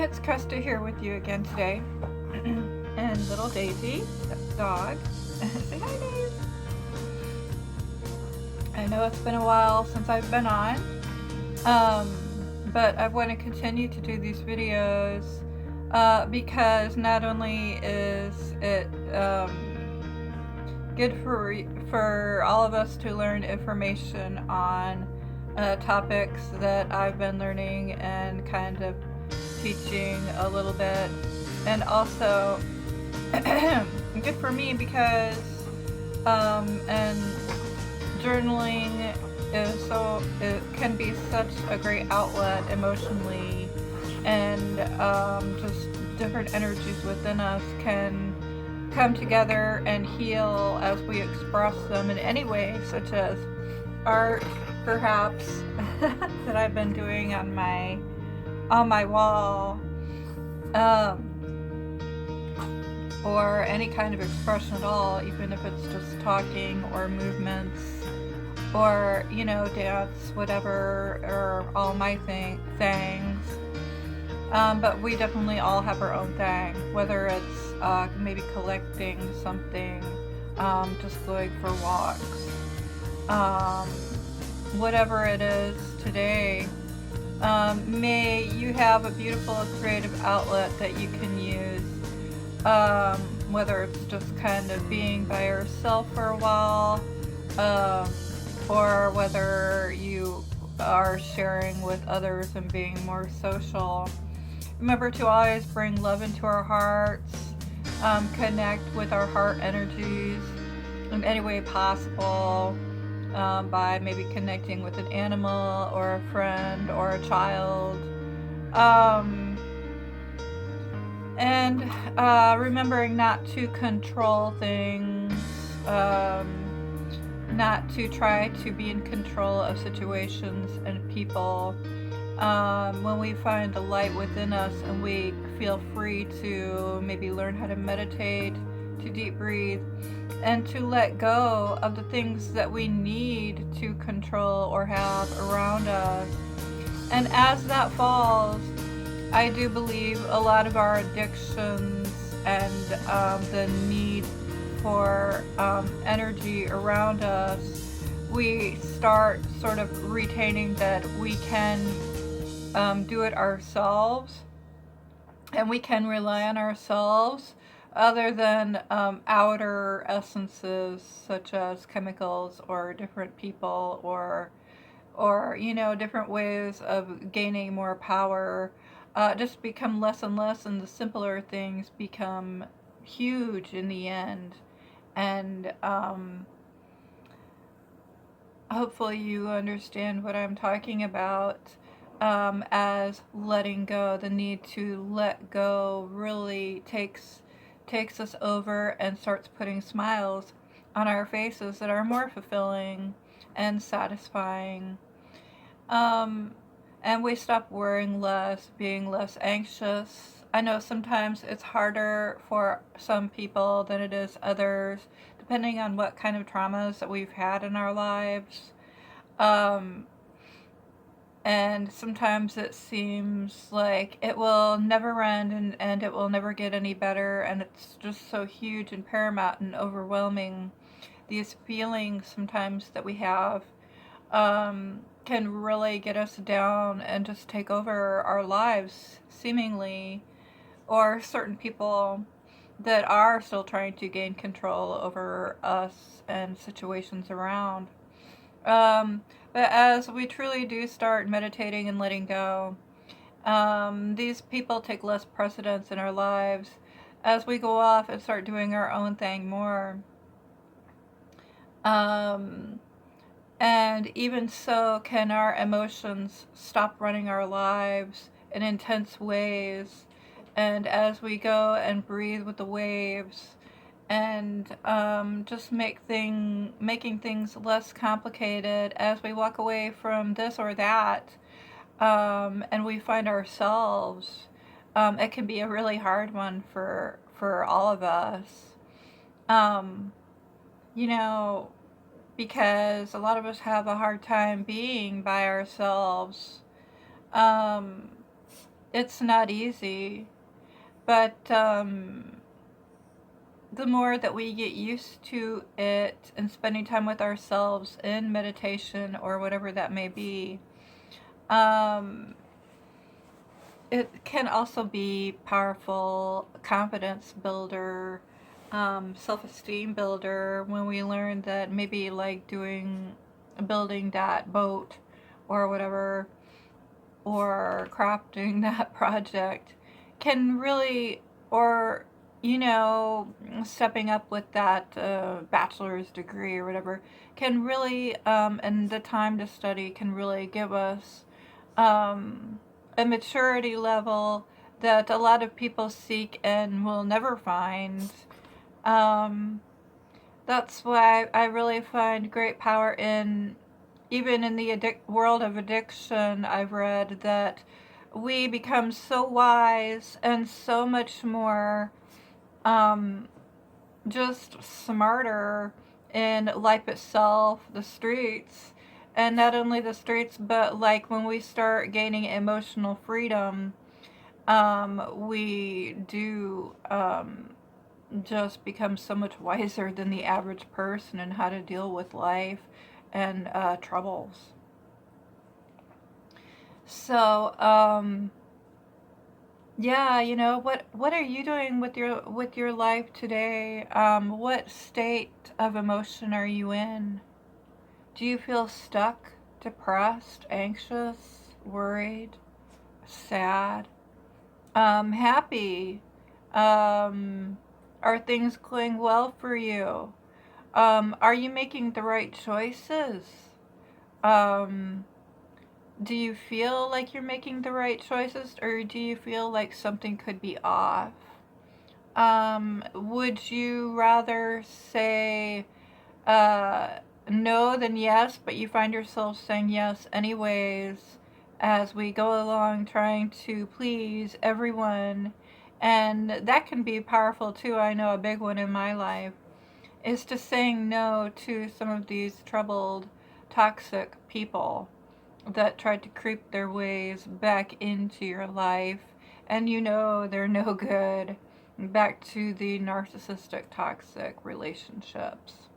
It's Krista here with you again today. And little Daisy, the dog. Say hi, Dave. I know it's been a while since I've been on, but I want to continue to do these videos because not only is it good for all of us to learn information on topics that I've been learning and kind of teaching a little bit, and also good for me because and journaling it can be such a great outlet emotionally, and just different energies within us can come together and heal as we express them in any way, such as art, perhaps, that I've been doing on my wall, or any kind of expression at all, even if it's just talking or movements or, dance, whatever, or all my things. But we definitely all have our own thing, whether it's maybe collecting something, just going for walks, whatever it is today. May you have a beautiful creative outlet that you can use, whether it's just kind of being by yourself for a while, or whether you are sharing with others and being more social. Remember to always bring love into our hearts, connect with our heart energies in any way possible, by maybe connecting with an animal or a friend or a child, and remembering not to control things, not to try to be in control of situations and people. When we find the light within us and we feel free to maybe learn how to meditate, to deep breathe, and to let go of the things that we need to control or have around us. And as that falls, I do believe a lot of our addictions and the need for energy around us, we start sort of retaining that we can do it ourselves, and we can rely on ourselves, other than outer essences such as chemicals or different people, or different ways of gaining more power, just become less and less, and the simpler things become huge in the end. And hopefully you understand what I'm talking about, as letting go. The need to let go really takes us over and starts putting smiles on our faces that are more fulfilling and satisfying. And we stop worrying less, being less anxious. I know sometimes it's harder for some people than it is others, depending on what kind of traumas that we've had in our lives. And sometimes it seems like it will never end, and it will never get any better, and it's just so huge and paramount and overwhelming. These feelings sometimes that we have can really get us down and just take over our lives, seemingly, or certain people that are still trying to gain control over us and situations around. But as we truly do start meditating and letting go, these people take less precedence in our lives as we go off and start doing our own thing more. And even so, can our emotions stop running our lives in intense ways, and as we go and breathe with the waves, and just making things less complicated as we walk away from this or that, and we find ourselves. It can be a really hard one for all of us. You know, because a lot of us have a hard time being by ourselves. it's not easy, but the more that we get used to it and spending time with ourselves in meditation or whatever that may be, um, it can also be powerful confidence builder, self-esteem builder when we learn that maybe like building that boat or whatever, or crafting that project can really, or stepping up with that bachelor's degree or whatever, can really, and the time to study can really give us um, a maturity level that a lot of people seek and will never find. Um, that's why I really find great power in, even in the world of addiction. I've read that we become so wise and so much more um, just smarter in life itself, the streets, and not only the streets, but like when we start gaining emotional freedom, we do just become so much wiser than the average person in how to deal with life and troubles. So, yeah, what are you doing with your life today? What state of emotion are you in? Do you feel stuck, depressed, anxious, worried, sad, happy? Um, are things going well for you? Are you making the right choices? Um, do you feel like you're making the right choices, or do you feel like something could be off? Would you rather say no than yes, but you find yourself saying yes anyways as we go along trying to please everyone? And that can be powerful too. I know a big one in my life is to saying no to some of these troubled, toxic people that tried to creep their ways back into your life, and they're no good, back to the narcissistic, toxic relationships.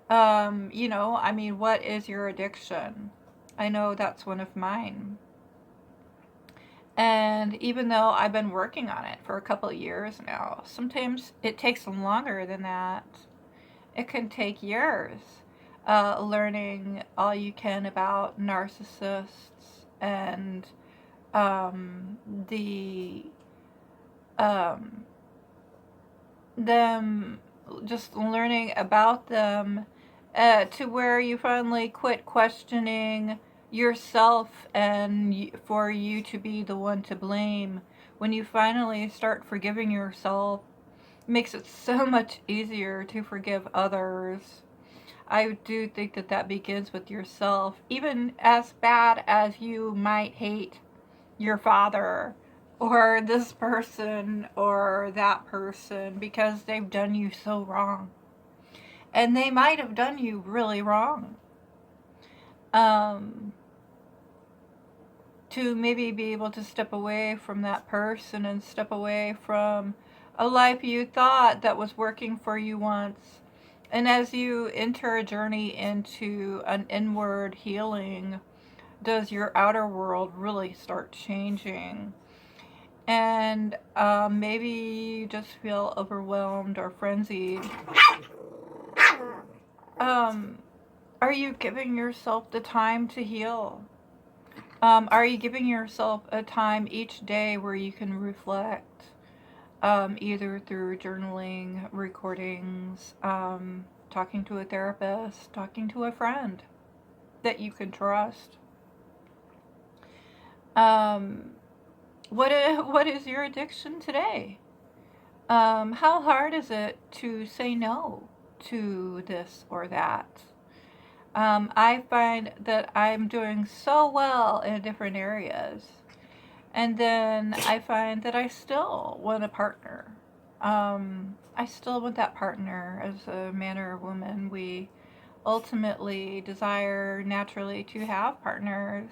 I mean, what is your addiction? I know that's one of mine. And even though I've been working on it for a couple of years now, sometimes it takes longer than that. It can take years learning all you can about narcissists and the um, them, just learning about them to where you finally quit questioning yourself and for you to be the one to blame. When you finally start forgiving yourself, it makes it so much easier to forgive others. I do think that that begins with yourself. Even as bad as you might hate your father or this person or that person because they've done you so wrong. And they might have done you really wrong. Um, to maybe be able to step away from that person and step away from a life you thought that was working for you once. And as you enter a journey into an inward healing, does your outer world really start changing? And maybe you just feel overwhelmed or frenzied. Um, are you giving yourself the time to heal? Are you giving yourself a time each day where you can reflect, either through journaling, recordings, talking to a therapist, talking to a friend that you can trust? Um, what is your addiction today? How hard is it to say no to this or that? I find that I'm doing so well in different areas, and then I find that I still want a partner. I still want that partner as a man or a woman. We ultimately desire naturally to have partners.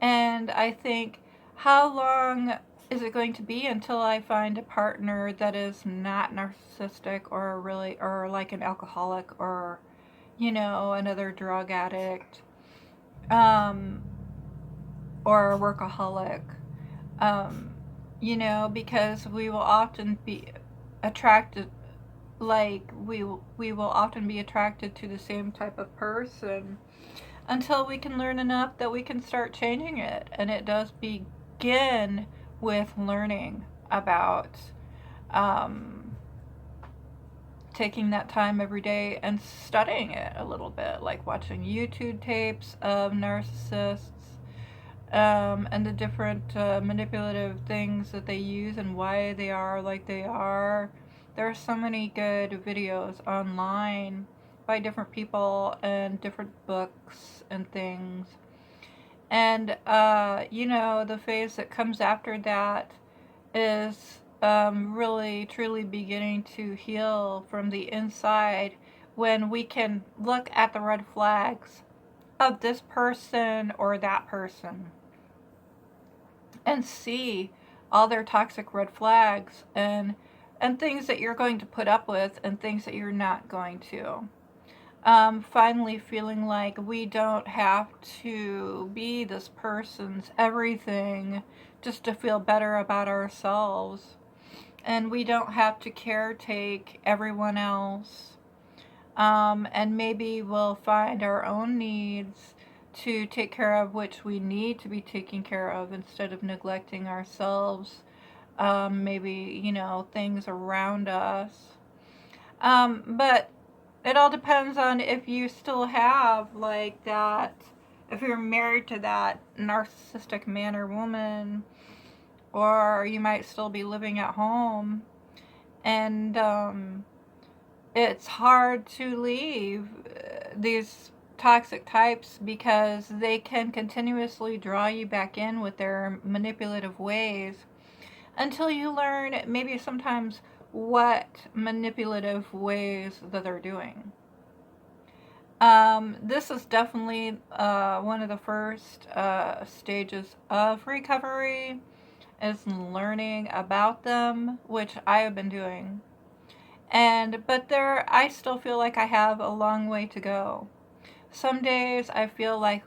And I think, how long is it going to be until I find a partner that is not narcissistic or really, or like an alcoholic or, another drug addict, um, or a workaholic? Um, because we will often be attracted, like we will often be attracted to the same type of person until we can learn enough that we can start changing it. And it does begin with learning about, um, taking that time every day and studying it a little bit, like watching YouTube tapes of narcissists, and the different manipulative things that they use and why they are like they are. There are so many good videos online by different people and different books and things. And, the phase that comes after that is, really truly beginning to heal from the inside when we can look at the red flags of this person or that person and see all their toxic red flags and things that you're going to put up with and things that you're not going to. Finally feeling like we don't have to be this person's everything just to feel better about ourselves. And we don't have to caretake everyone else. And maybe we'll find our own needs to take care of, which we need to be taking care of instead of neglecting ourselves. Maybe, things around us. But it all depends on if you still have like that, if you're married to that narcissistic man or woman, or you might still be living at home. And it's hard to leave these toxic types because they can continuously draw you back in with their manipulative ways until you learn maybe sometimes what manipulative ways that they're doing. This is definitely one of the first stages of recovery, is learning about them, which I have been doing. But I still feel like I have a long way to go. Some days I feel like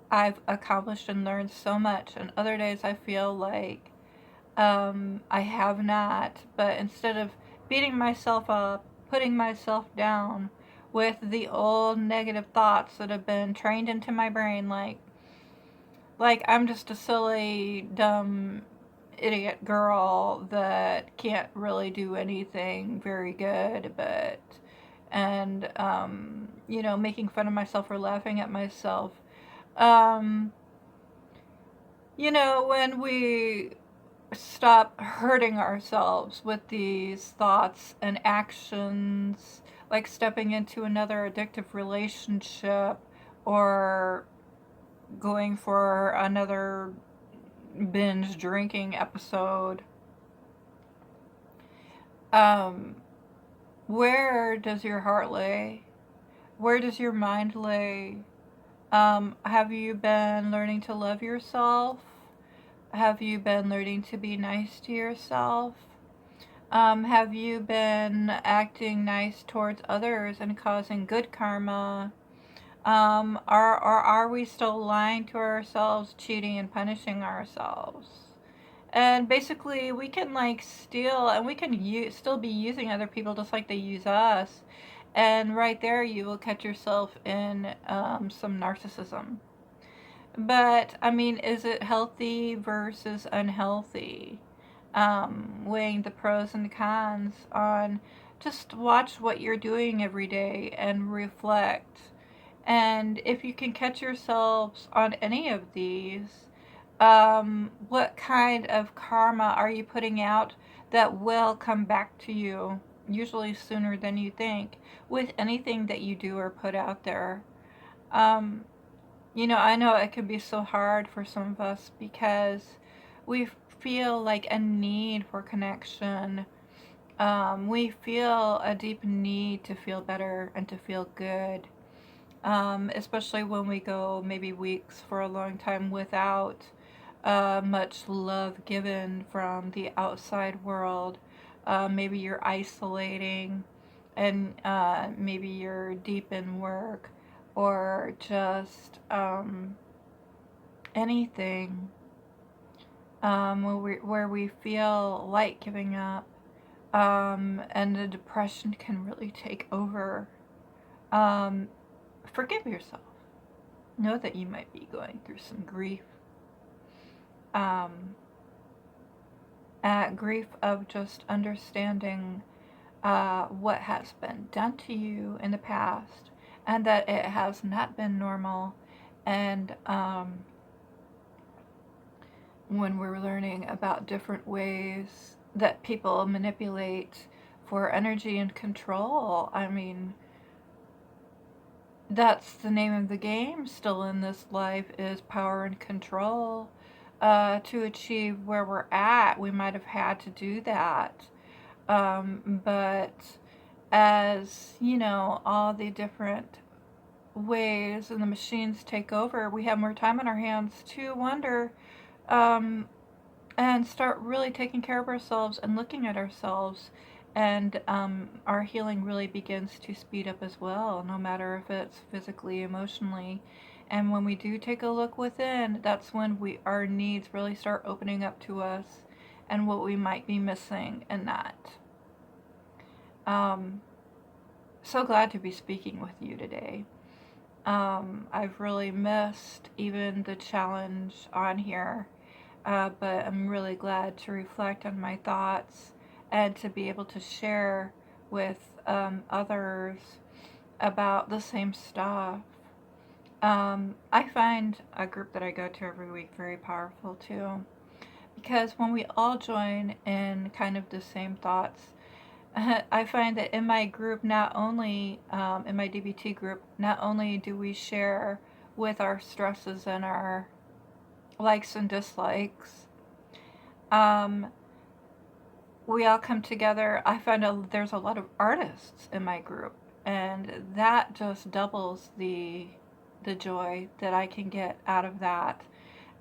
I've accomplished and learned so much, and other days I feel like, I have not. But instead of beating myself up, putting myself down with the old negative thoughts that have been trained into my brain, like I'm just a silly, dumb, idiot girl that can't really do anything very good, but and making fun of myself or laughing at myself. Um, when we stop hurting ourselves with these thoughts and actions, like stepping into another addictive relationship or going for another binge drinking episode, um, where does your heart lay? Where does your mind lay? Have you been learning to love yourself? Have you been learning to be nice to yourself? Have you been acting nice towards others and causing good karma? Or are we still lying to ourselves, cheating and punishing ourselves? And basically, we can like steal, and we can still be using other people just like they use us. And right there, you will catch yourself in some narcissism. But I mean, is it healthy versus unhealthy? Weighing the pros and cons on, just watch what you're doing every day and reflect. And if you can catch yourselves on any of these, what kind of karma are you putting out that will come back to you, usually sooner than you think, with anything that you do or put out there? Um, I know it can be so hard for some of us because we feel like a need for connection. We feel a deep need to feel better and to feel good, especially when we go maybe weeks for a long time without much love given from the outside world. Maybe you're isolating, and maybe you're deep in work, or just anything where we feel like giving up, and the depression can really take over. Um, Forgive yourself. Know that you might be going through some grief. Um, Grief of just understanding what has been done to you in the past, and that it has not been normal. And when we're learning about different ways that people manipulate for energy and control, I mean, that's the name of the game still in this life, is power and control. To achieve where we're at, we might have had to do that. But as you know, all the different ways and the machines take over, we have more time on our hands to wonder, um, and start really taking care of ourselves and looking at ourselves. And our healing really begins to speed up as well, no matter if it's physically, emotionally. And when we do take a look within, that's when our needs really start opening up to us, and what we might be missing in that. Um, so glad to be speaking with you today. I've really missed even the challenge on here, but I'm really glad to reflect on my thoughts and to be able to share with others about the same stuff. I find a group that I go to every week very powerful too, because when we all join in kind of the same thoughts, I find that in my group, not only in my DBT group, not only do we share with our stresses and our likes and dislikes, um, we all come together. I find there's a lot of artists in my group, and that just doubles the joy that I can get out of that.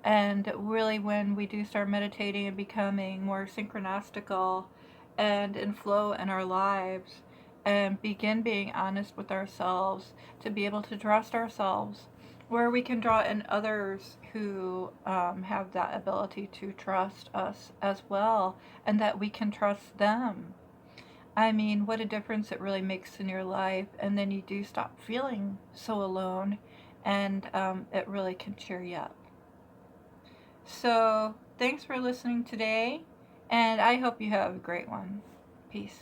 And really, when we do start meditating and becoming more synchronostical and in flow in our lives, and begin being honest with ourselves, to be able to trust ourselves, where we can draw in others who have that ability to trust us as well, and that we can trust them. I mean, what a difference it really makes in your life, and then you do stop feeling so alone, and it really can cheer you up. So, thanks for listening today, and I hope you have a great one. Peace.